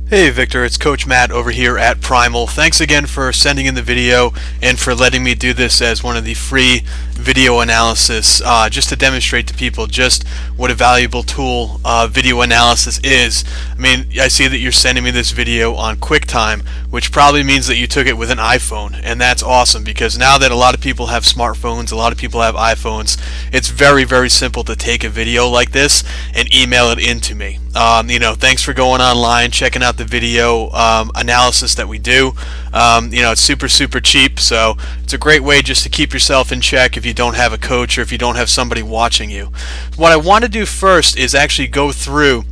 Hey Victor, it's Coach Matt over here at Primal. Thanks again for sending in the video and for letting me do this as one of the free video analysis just to demonstrate to people just what a valuable tool video analysis is. I mean, I see that you're sending me this video on QuickTime, which probably means that you took it with an iPhone, and that's awesome because now that a lot of people have smartphones, a lot of people have iPhones, it's very, very simple to take a video like this and email it in to me. Thanks for going online, checking out the video analysis that we do. It's super cheap, so it's a great way just to keep yourself in check if you don't have a coach or if you don't have somebody watching you. What I want to do first is actually go through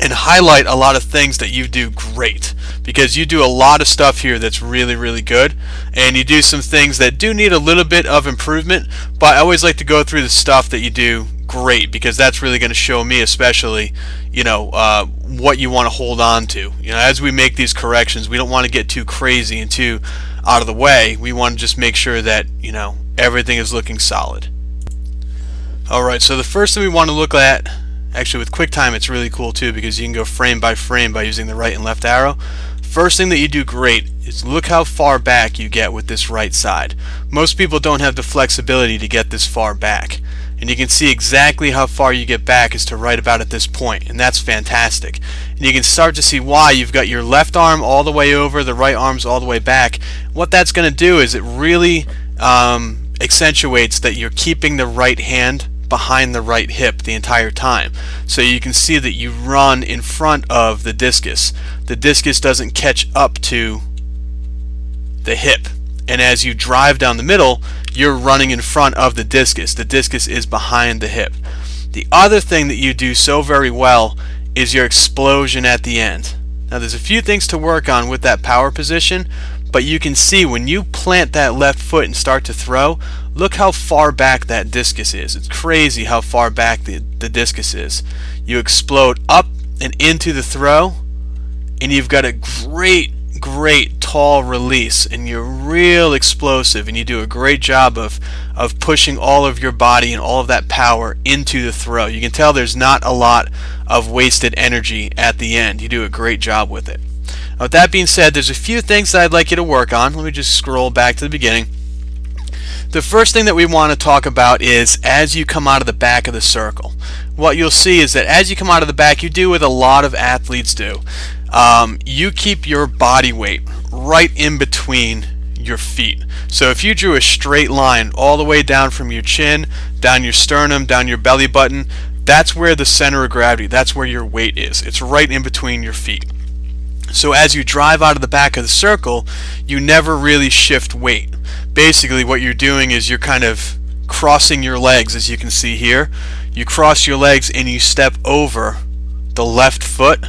and highlight a lot of things that you do great, because you do a lot of stuff here that's really good, and you do some things that do need a little bit of improvement, but I always like to go through the stuff that you do great, because that's really going to show me especially what you want to hold on to. As we make these corrections, we don't want to get too crazy and too out of the way. We want to just make sure that everything is looking solid. Alright, so the first thing we want to look at, actually with QuickTime it's really cool too, because you can go frame by frame by using the right and left arrow. First thing that you do great is look how far back you get with this right side. Most people don't have the flexibility to get this far back, and you can see exactly how far you get back is to right about at this point, and that's fantastic. And you can start to see why. You've got your left arm all the way over, the right arm's all the way back. What that's going to do is it really accentuates that you're keeping the right hand behind the right hip the entire time. So you can see that you run in front of the discus. The discus doesn't catch up to the hip, and as you drive down the middle, you're running in front of the discus. The discus is behind the hip. The other thing that you do so very well is your explosion at the end. Now there's a few things to work on with that power position, but you can see when you plant that left foot and start to throw, look how far back that discus is. It's crazy how far back the discus is. You explode up and into the throw, and you've got a great tall release, and you're real explosive, and you do a great job of pushing all of your body and all of that power into the throw. You can tell there's not a lot of wasted energy at the end. You do a great job with it. Now, with that being said, there's a few things that I'd like you to work on. Let me just scroll back to the beginning. The first thing that we want to talk about is as you come out of the back of the circle. What you'll see is that as you come out of the back, you do what a lot of athletes do. You keep your body weight right in between your feet. So if you drew a straight line all the way down from your chin, down your sternum, down your belly button, that's where the center of gravity, that's where your weight is. It's right in between your feet. So as you drive out of the back of the circle, you never really shift weight. Basically what you're doing is you're kind of crossing your legs, as you can see here. You cross your legs and you step over the left foot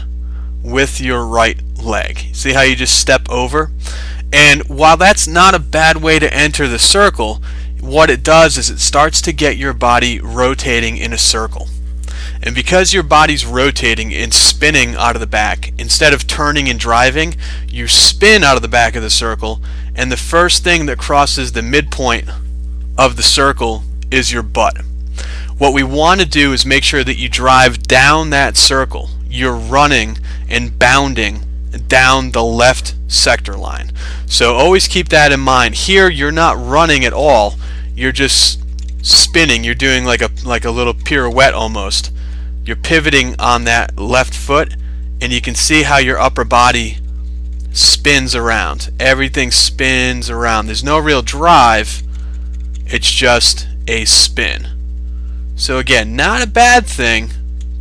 with your right leg. See how you just step over? And while that's not a bad way to enter the circle, what it does is it starts to get your body rotating in a circle. And because your body's rotating and spinning out of the back, instead of turning and driving, you spin out of the back of the circle, and the first thing that crosses the midpoint of the circle is your butt. What we want to do is make sure that you drive down that circle. You're running and bounding down the left sector line. So always keep that in mind. Here you're not running at all. You're just spinning. You're doing like a little pirouette almost. You're pivoting on that left foot, and you can see how your upper body spins around. Everything spins around. There's no real drive. It's just a spin. So again, not a bad thing,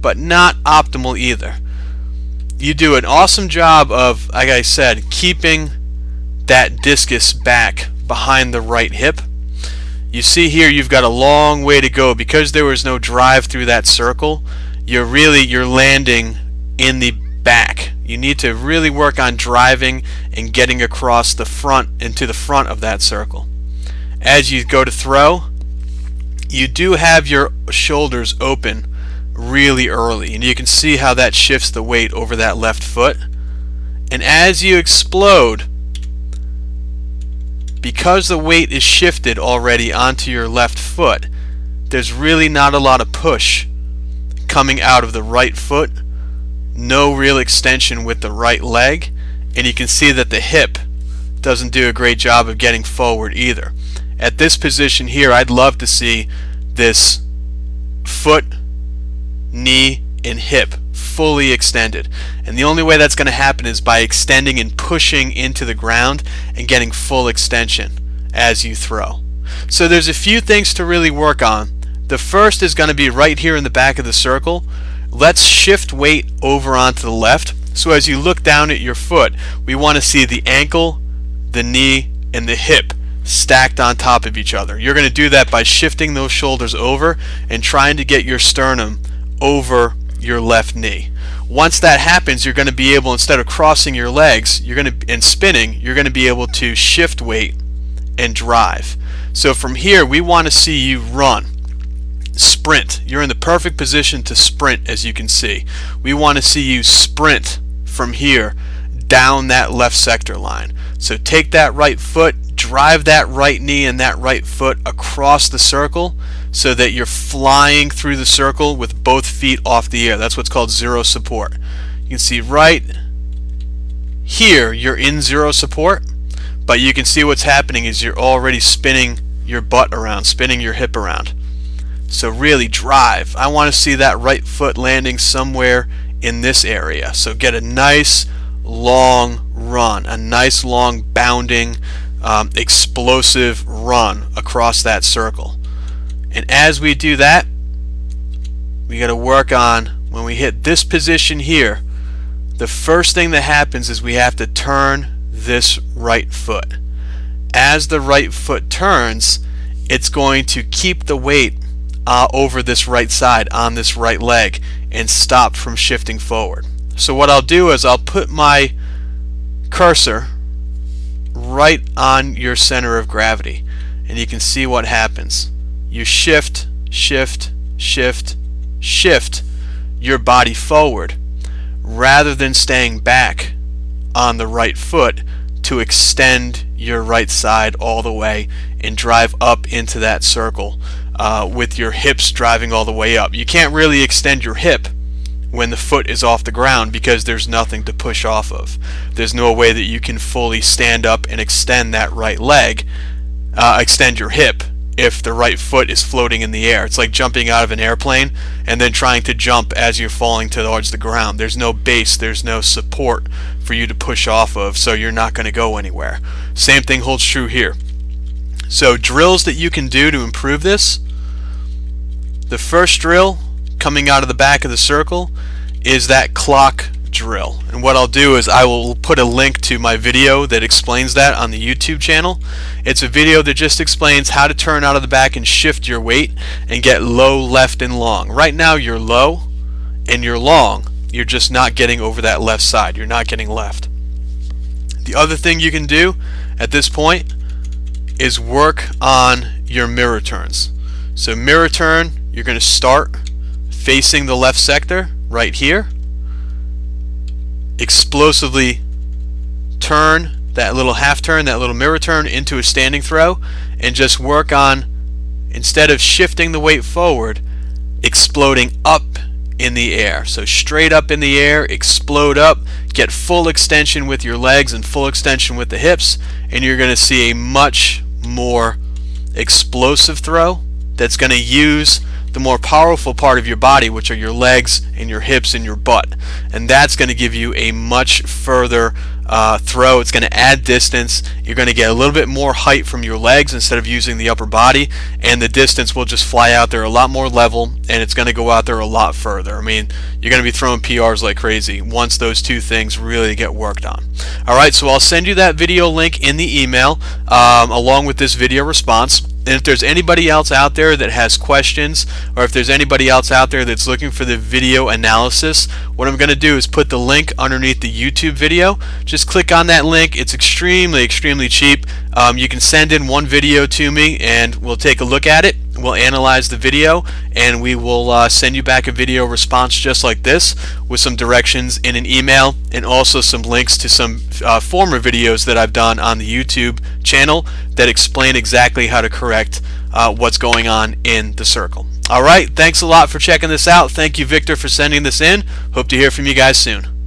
but not optimal either. You do an awesome job of, like I said, keeping that discus back behind the right hip. You see here you've got a long way to go because there was no drive through that circle. You're landing in the back. You need to really work on driving and getting across the front into the front of that circle. As you go to throw, you do have your shoulders open really early, and you can see how that shifts the weight over that left foot. And as you explode, because the weight is shifted already onto your left foot, there's really not a lot of push coming out of the right foot no real extension with the right leg, and you can see that the hip doesn't do a great job of getting forward either. At this position here, I'd love to see this foot, knee, and hip fully extended, and the only way that's going to happen is by extending and pushing into the ground and getting full extension as you throw. So there's a few things to really work on. The first is going to be right here in the back of the circle. Let's shift weight over onto the left. So as you look down at your foot, we want to see the ankle, the knee, and the hip stacked on top of each other. You're going to do that by shifting those shoulders over and trying to get your sternum over your left knee. Once that happens, you're going to be able, instead of crossing your legs and spinning, you're going to be able to shift weight and drive. So from here, we want to see you run, sprint. You're in the perfect position to sprint, as you can see. We want to see you sprint from here down that left sector line. So take that right foot, drive that right knee and that right foot across the circle so that you're flying through the circle with both feet off the air. That's what's called zero support. You can see right here you're in zero support, but you can see what's happening is you're already spinning your butt around, spinning your hip around. So really drive. I want to see that right foot landing somewhere in this area. So get a nice long run, a nice long bounding explosive run across that circle. And as we do that, we got to work on, when we hit this position here, the first thing that happens is we have to turn this right foot. As the right foot turns, it's going to keep the weight over this right side on this right leg and stop from shifting forward. So what I'll do is I'll put my cursor right on your center of gravity, and you can see what happens. You shift, shift, shift, shift your body forward rather than staying back on the right foot to extend your right side all the way and drive up into that circle with your hips driving all the way up. You can't really extend your hip when the foot is off the ground because there's nothing to push off of. There's no way that you can fully stand up and extend that right leg, extend your hip, if the right foot is floating in the air. It's like jumping out of an airplane and then trying to jump as you're falling towards the ground. There's no base, there's no support for you to push off of, so you're not going to go anywhere. Same thing holds true here. So drills that you can do to improve this. The first drill coming out of the back of the circle is that clock drill, and what I'll do is I will put a link to my video that explains that on the YouTube channel. It's a video that just explains how to turn out of the back and shift your weight and get low, left, and long. Right now you're low and you're long, you're just not getting over that left side, you're not getting left. The other thing you can do at this point is work on your mirror turns. So mirror turn, you're going to start facing the left sector right here, explosively turn that little half turn, that little mirror turn into a standing throw, and just work on, instead of shifting the weight forward, exploding up in the air. So straight up in the air, explode up, get full extension with your legs and full extension with the hips, and you're going to see a much more explosive throw that's going to use the more powerful part of your body, which are your legs and your hips and your butt, and that's going to give you a much further throw. It's going to add distance. You're going to get a little bit more height from your legs instead of using the upper body, and the distance will just fly out there a lot more level, and it's going to go out there a lot further. I mean, you're going to be throwing PRs like crazy once those two things really get worked on. Alright, so I'll send you that video link in the email along with this video response. And if there's anybody else out there that has questions, or if there's anybody else out there that's looking for the video analysis, what I'm going to do is put the link underneath the YouTube video. Just click on that link. It's extremely cheap. You can send in one video to me and we'll take a look at it. We'll analyze the video and we will send you back a video response just like this with some directions in an email, and also some links to some former videos that I've done on the YouTube channel that explain exactly how to correct what's going on in the circle. Alright, thanks a lot for checking this out. Thank you, Victor, for sending this in. Hope to hear from you guys soon.